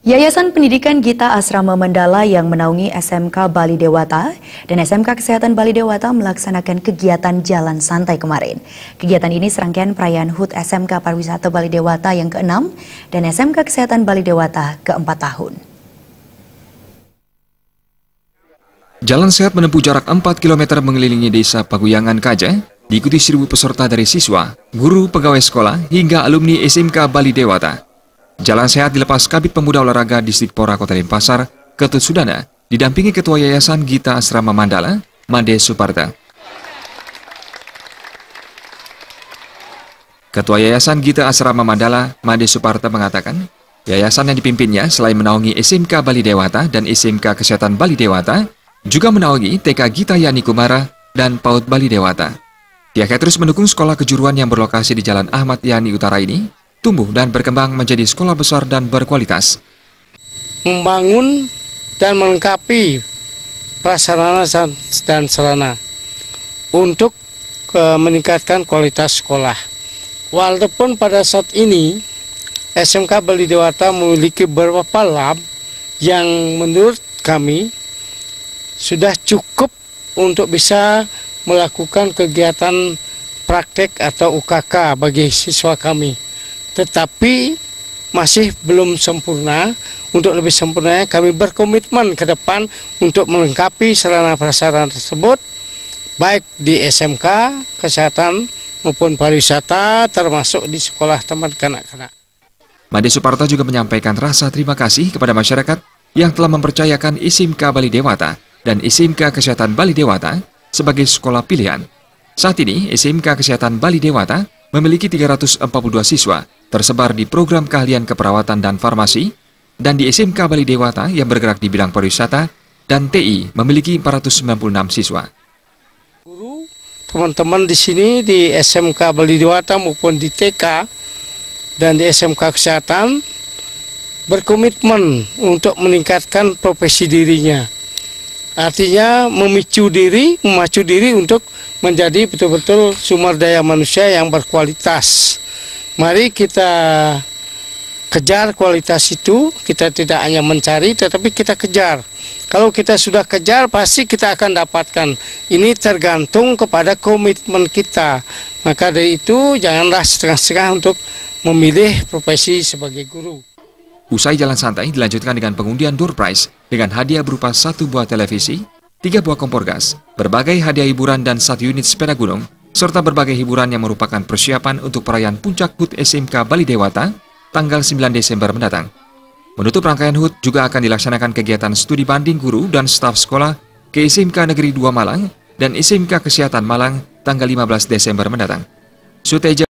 Yayasan Pendidikan Gita Asrama Mandala yang menaungi SMK Bali Dewata dan SMK Kesehatan Bali Dewata melaksanakan kegiatan Jalan Santai kemarin. Kegiatan ini serangkaian perayaan HUT SMK Pariwisata Bali Dewata yang ke-6 dan SMK Kesehatan Bali Dewata ke-4 tahun. Jalan sehat menempuh jarak 4 km mengelilingi desa Paguyangan Kaja, diikuti 1.000 peserta dari siswa, guru, pegawai sekolah, hingga alumni SMK Bali Dewata. Jalan sehat dilepas Kabid Pemuda Olahraga Distrik Pora Kota Denpasar, Ketut Sudana, didampingi Ketua Yayasan Gita Asrama Mandala, Made Suparta. Ketua Yayasan Gita Asrama Mandala, Made Suparta mengatakan, yayasan yang dipimpinnya selain menaungi SMK Bali Dewata dan SMK Kesehatan Bali Dewata, juga menaungi TK Gita Yani Kumara dan PAUD Bali Dewata. Pihaknya terus mendukung sekolah kejuruan yang berlokasi di Jalan Ahmad Yani Utara ini, tumbuh dan berkembang menjadi sekolah besar dan berkualitas. Membangun dan melengkapi prasarana dan sarana untuk meningkatkan kualitas sekolah. Walaupun pada saat ini SMK Bali Dewata memiliki beberapa lab yang menurut kami sudah cukup untuk bisa melakukan kegiatan praktek atau UKK bagi siswa kami. Tetapi masih belum sempurna. Untuk lebih sempurnanya kami berkomitmen ke depan untuk melengkapi sarana prasarana tersebut, baik di SMK, kesehatan maupun pariwisata, termasuk di sekolah teman kanak-kanak. Made Suparta juga menyampaikan rasa terima kasih kepada masyarakat yang telah mempercayakan SMK Bali Dewata dan SMK Kesehatan Bali Dewata sebagai sekolah pilihan. Saat ini, SMK Kesehatan Bali Dewata memiliki 342 siswa tersebar di program keahlian keperawatan dan farmasi, dan di SMK Bali Dewata yang bergerak di bidang pariwisata dan TI memiliki 496 siswa. Guru, teman-teman di sini di SMK Bali Dewata maupun di TK dan di SMK Kesehatan berkomitmen untuk meningkatkan profesi dirinya. Artinya memacu diri untuk menjadi betul-betul sumber daya manusia yang berkualitas. Mari kita kejar kualitas itu, kita tidak hanya mencari tetapi kita kejar. Kalau kita sudah kejar pasti kita akan dapatkan. Ini tergantung kepada komitmen kita. Maka dari itu janganlah setengah-setengah untuk memilih profesi sebagai guru. Usai jalan santai dilanjutkan dengan pengundian door prize dengan hadiah berupa 1 buah televisi, 3 buah kompor gas, berbagai hadiah hiburan dan 1 unit sepeda gunung, serta berbagai hiburan yang merupakan persiapan untuk perayaan Puncak HUT SMK Bali Dewata tanggal 9 Desember mendatang. Menutup rangkaian HUT juga akan dilaksanakan kegiatan studi banding guru dan staf sekolah ke SMK Negeri 2 Malang dan SMK Kesehatan Malang tanggal 15 Desember mendatang. Suteja